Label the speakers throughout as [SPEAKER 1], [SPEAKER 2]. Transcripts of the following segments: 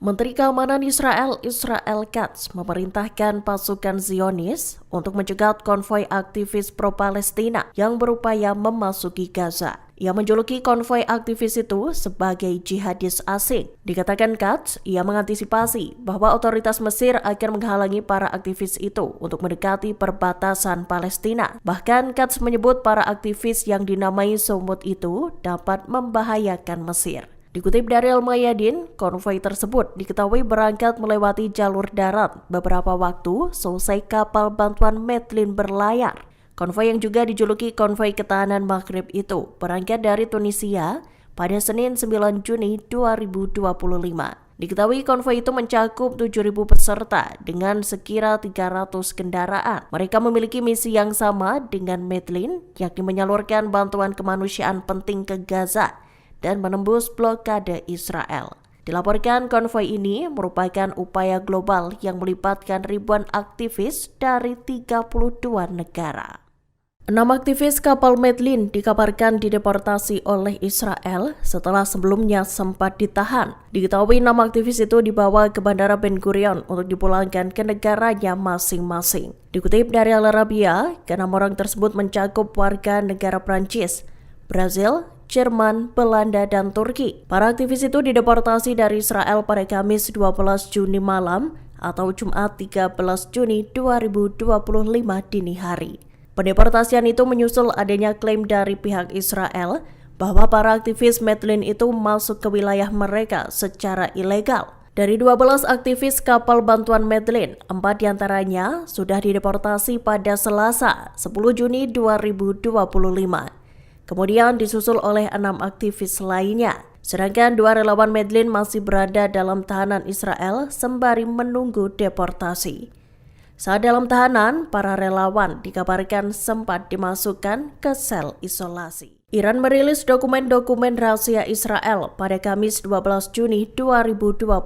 [SPEAKER 1] Menteri Keamanan Israel, Israel Katz, memerintahkan pasukan Zionis untuk mencegat konvoi aktivis pro-Palestina yang berupaya memasuki Gaza. Ia menjuluki konvoi aktivis itu sebagai jihadis asing. Dikatakan Katz, ia mengantisipasi bahwa otoritas Mesir akan menghalangi para aktivis itu untuk mendekati perbatasan Palestina. Bahkan Katz menyebut para aktivis yang dinamai Sumut itu dapat membahayakan Mesir. Dikutip dari Al-Mayadin, konvoi tersebut diketahui berangkat melewati jalur darat beberapa waktu selesai kapal bantuan Medlin berlayar. Konvoi yang juga dijuluki konvoi ketahanan Maghrib itu berangkat dari Tunisia pada Senin 9 Juni 2025. Diketahui konvoi itu mencakup 7.000 peserta dengan sekira 300 kendaraan. Mereka memiliki misi yang sama dengan Medlin, yakni menyalurkan bantuan kemanusiaan penting ke Gaza dan menembus blokade Israel. Dilaporkan konvoi ini merupakan upaya global yang melibatkan ribuan aktivis dari 32 negara. 6 aktivis kapal Medlin dikabarkan dideportasi oleh Israel setelah sebelumnya sempat ditahan. Diketahui 6 aktivis itu dibawa ke Bandara Ben Gurion untuk dipulangkan ke negaranya masing-masing. Dikutip dari Al Arabiya, ke-6 orang tersebut mencakup warga negara Prancis, Brazil, Jerman, Belanda, dan Turki. Para aktivis itu dideportasi dari Israel pada Kamis 12 Juni malam atau Jumat 13 Juni 2025 dini hari. Pendeportasian itu menyusul adanya klaim dari pihak Israel bahwa para aktivis Medlin itu masuk ke wilayah mereka secara ilegal. Dari 12 aktivis kapal bantuan Medlin, 4 diantaranya sudah dideportasi pada Selasa 10 Juni 2025. Kemudian disusul oleh 6 aktivis lainnya. Sedangkan 2 relawan Medlin masih berada dalam tahanan Israel sembari menunggu deportasi. Saat dalam tahanan, para relawan dikabarkan sempat dimasukkan ke sel isolasi. Iran merilis dokumen-dokumen rahasia Israel pada Kamis 12 Juni 2025.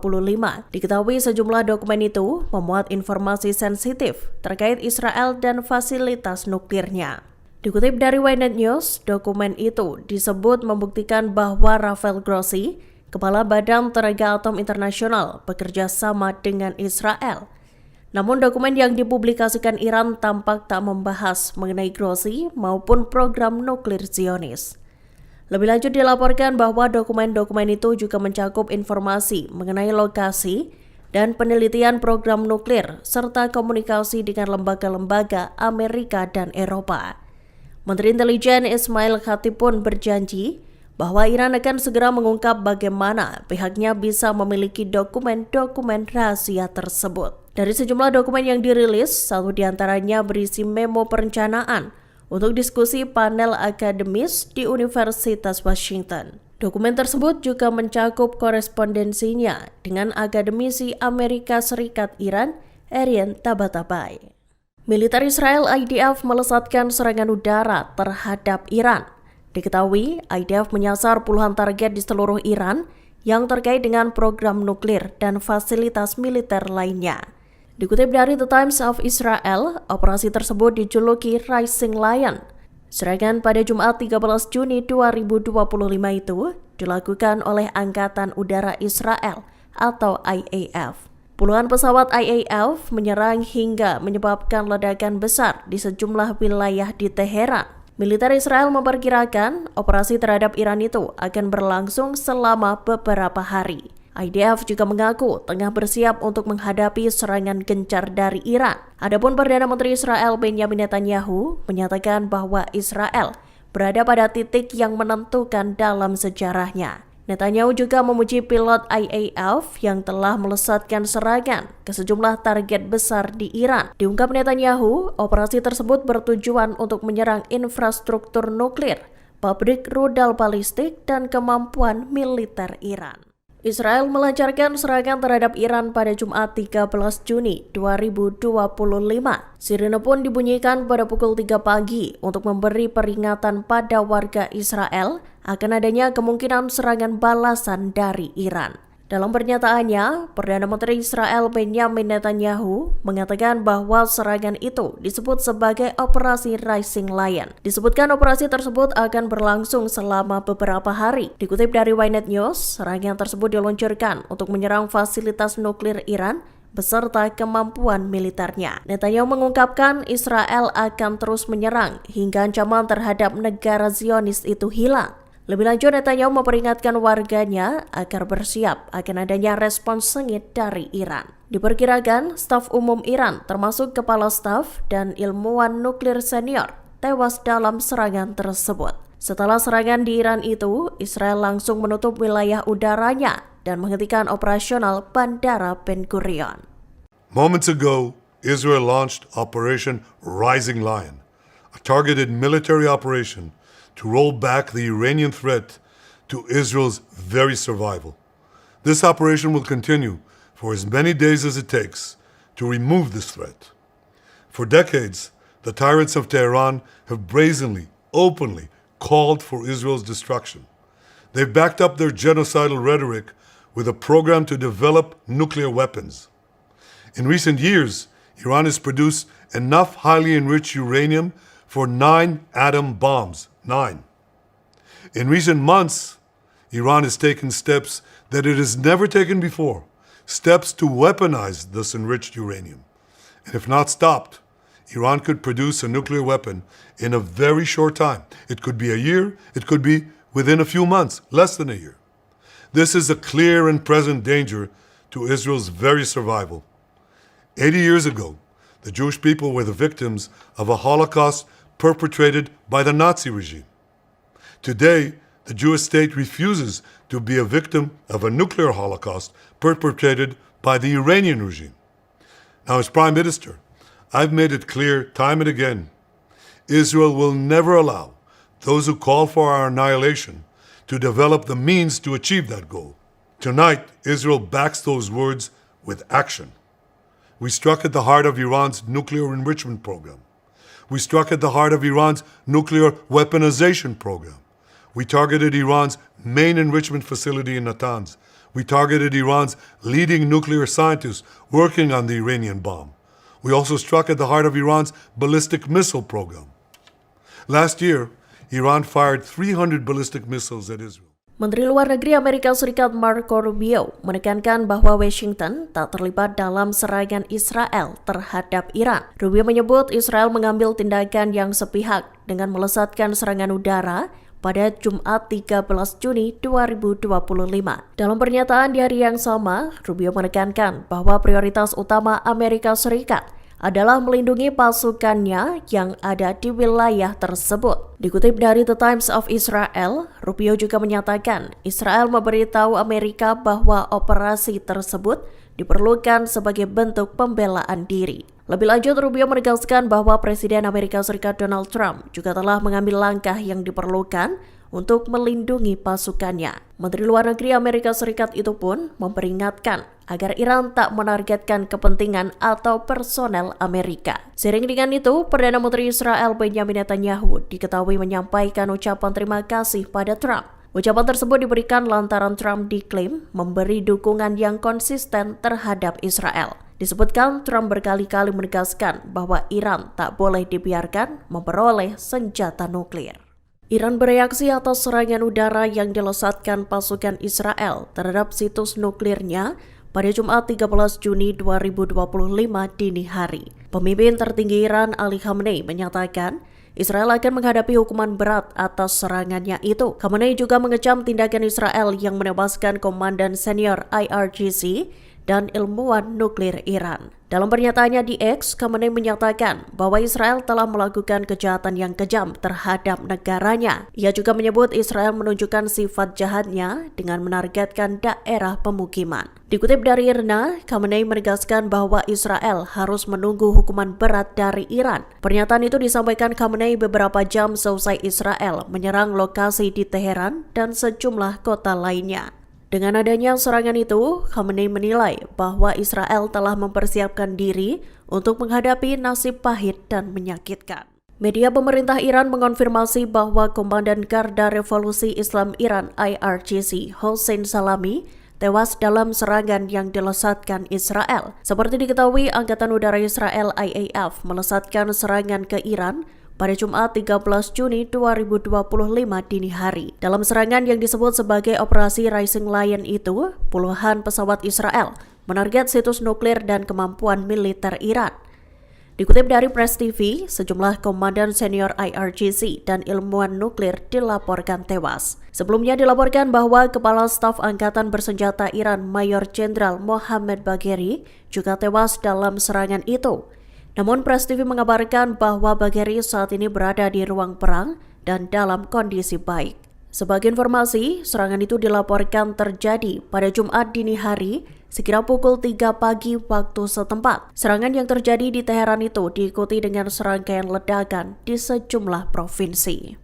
[SPEAKER 1] Diketahui sejumlah dokumen itu memuat informasi sensitif terkait Israel dan fasilitas nuklirnya. Dikutip dari Ynet News, dokumen itu disebut membuktikan bahwa Rafael Grossi, Kepala Badan Tenaga Atom Internasional, bekerja sama dengan Israel. Namun dokumen yang dipublikasikan Iran tampak tak membahas mengenai Grossi maupun program nuklir Zionis. Lebih lanjut dilaporkan bahwa dokumen-dokumen itu juga mencakup informasi mengenai lokasi dan penelitian program nuklir serta komunikasi dengan lembaga-lembaga Amerika dan Eropa. Menteri Intelijen Ismail Khatib pun berjanji bahwa Iran akan segera mengungkap bagaimana pihaknya bisa memiliki dokumen-dokumen rahasia tersebut. Dari sejumlah dokumen yang dirilis, satu diantaranya berisi memo perencanaan untuk diskusi panel akademis di Universitas Washington. Dokumen tersebut juga mencakup korespondensinya dengan akademisi Amerika Serikat Iran, Arian Tabatabai. Militer Israel IDF melesatkan serangan udara terhadap Iran. Diketahui, IDF menyasar puluhan target di seluruh Iran yang terkait dengan program nuklir dan fasilitas militer lainnya. Dikutip dari The Times of Israel, operasi tersebut dijuluki Rising Lion. Serangan pada Jumat 13 Juni 2025 itu dilakukan oleh Angkatan Udara Israel atau IAF. Puluhan pesawat IAF menyerang hingga menyebabkan ledakan besar di sejumlah wilayah di Teheran. Militer Israel memperkirakan operasi terhadap Iran itu akan berlangsung selama beberapa hari. IDF juga mengaku tengah bersiap untuk menghadapi serangan gencar dari Iran. Adapun Perdana Menteri Israel Benjamin Netanyahu menyatakan bahwa Israel berada pada titik yang menentukan dalam sejarahnya. Netanyahu juga memuji pilot IAF yang telah melesatkan serangan ke sejumlah target besar di Iran. Diungkap Netanyahu, operasi tersebut bertujuan untuk menyerang infrastruktur nuklir, pabrik rudal balistik, dan kemampuan militer Iran. Israel melancarkan serangan terhadap Iran pada Jumat 13 Juni 2025. Sirine pun dibunyikan pada pukul 3 pagi untuk memberi peringatan pada warga Israel akan adanya kemungkinan serangan balasan dari Iran. Dalam pernyataannya, Perdana Menteri Israel Benjamin Netanyahu mengatakan bahwa serangan itu disebut sebagai Operasi Rising Lion. Disebutkan operasi tersebut akan berlangsung selama beberapa hari. Dikutip dari Ynet News, serangan tersebut diluncurkan untuk menyerang fasilitas nuklir Iran beserta kemampuan militernya. Netanyahu mengungkapkan Israel akan terus menyerang hingga ancaman terhadap negara Zionis itu hilang. Lebih lanjut, Netanyahu memperingatkan warganya agar bersiap akan adanya respons sengit dari Iran. Diperkirakan, staf umum Iran termasuk kepala staf dan ilmuwan nuklir senior tewas dalam serangan tersebut. Setelah serangan di Iran itu, Israel langsung menutup wilayah udaranya dan menghentikan operasional Bandara Ben Gurion.
[SPEAKER 2] Moments ago, Israel launched Operation Rising Lion, a targeted military operation to roll back the Iranian threat to Israel's very survival. This operation will continue for as many days as it takes to remove this threat. For decades, the tyrants of Tehran have brazenly, openly called for Israel's destruction. They've backed up their genocidal rhetoric with a program to develop nuclear weapons. In recent years, Iran has produced enough highly enriched uranium for 9 atom bombs. 9. In recent months, Iran has taken steps that it has never taken before, steps to weaponize this enriched uranium. And if not stopped, Iran could produce a nuclear weapon in a very short time. It could be a year, it could be within a few months, less than a year. This is a clear and present danger to Israel's very survival. 80 years ago, the Jewish people were the victims of a Holocaust perpetrated by the Nazi regime. Today, the Jewish state refuses to be a victim of a nuclear Holocaust perpetrated by the Iranian regime. Now, as Prime Minister, I've made it clear time and again, Israel will never allow those who call for our annihilation to develop the means to achieve that goal. Tonight, Israel backs those words with action. We struck at the heart of Iran's nuclear enrichment program. We struck at the heart of Iran's nuclear weaponization program. We targeted Iran's main enrichment facility in Natanz. We targeted Iran's leading nuclear scientists working on the Iranian bomb. We also struck at the heart of Iran's ballistic missile program. Last year, Iran fired 300 ballistic missiles at Israel.
[SPEAKER 1] Menteri Luar Negeri Amerika Serikat Marco Rubio menekankan bahwa Washington tak terlibat dalam serangan Israel terhadap Iran. Rubio menyebut Israel mengambil tindakan yang sepihak dengan melesatkan serangan udara pada Jumat 13 Juni 2025. Dalam pernyataan di hari yang sama, Rubio menekankan bahwa prioritas utama Amerika Serikat adalah melindungi pasukannya yang ada di wilayah tersebut. Dikutip dari The Times of Israel, Rubio juga menyatakan Israel memberitahu Amerika bahwa operasi tersebut diperlukan sebagai bentuk pembelaan diri. Lebih lanjut, Rubio menegaskan bahwa Presiden Amerika Serikat Donald Trump juga telah mengambil langkah yang diperlukan untuk melindungi pasukannya. Menteri Luar Negeri Amerika Serikat itu pun memperingatkan agar Iran tak menargetkan kepentingan atau personel Amerika. Seiring dengan itu, Perdana Menteri Israel Benjamin Netanyahu diketahui menyampaikan ucapan terima kasih pada Trump. Ucapan tersebut diberikan lantaran Trump diklaim memberi dukungan yang konsisten terhadap Israel. Disebutkan Trump berkali-kali menegaskan bahwa Iran tak boleh dibiarkan memperoleh senjata nuklir. Iran bereaksi atas serangan udara yang dilesatkan pasukan Israel terhadap situs nuklirnya pada Jumat 13 Juni 2025 dini hari. Pemimpin tertinggi Iran Ali Khamenei menyatakan Israel akan menghadapi hukuman berat atas serangannya itu. Khamenei juga mengecam tindakan Israel yang menewaskan komandan senior IRGC dan ilmuwan nuklir Iran. Dalam pernyataannya di X, Khamenei menyatakan bahwa Israel telah melakukan kejahatan yang kejam terhadap negaranya. Ia juga menyebut Israel menunjukkan sifat jahatnya dengan menargetkan daerah pemukiman. Dikutip dari IRNA, Khamenei menegaskan bahwa Israel harus menunggu hukuman berat dari Iran. Pernyataan itu disampaikan Khamenei beberapa jam seusai Israel menyerang lokasi di Teheran dan sejumlah kota lainnya. Dengan adanya serangan itu, Khamenei menilai bahwa Israel telah mempersiapkan diri untuk menghadapi nasib pahit dan menyakitkan. Media pemerintah Iran mengonfirmasi bahwa Komandan Garda Revolusi Islam Iran IRGC Hossein Salami tewas dalam serangan yang dilesatkan Israel. Seperti diketahui, Angkatan Udara Israel IAF melesatkan serangan ke Iran pada Jumat 13 Juni 2025 dini hari. Dalam serangan yang disebut sebagai Operasi Rising Lion itu, puluhan pesawat Israel menarget situs nuklir dan kemampuan militer Iran. Dikutip dari Press TV, sejumlah komandan senior IRGC dan ilmuwan nuklir dilaporkan tewas. Sebelumnya dilaporkan bahwa Kepala Staf Angkatan Bersenjata Iran Mayor Jenderal Mohammad Bagheri juga tewas dalam serangan itu. Namun Press TV mengabarkan bahwa Bagheri saat ini berada di ruang perang dan dalam kondisi baik. Sebagai informasi, serangan itu dilaporkan terjadi pada Jumat dini hari sekira pukul 3 pagi waktu setempat. Serangan yang terjadi di Teheran itu diikuti dengan serangkaian ledakan di sejumlah provinsi.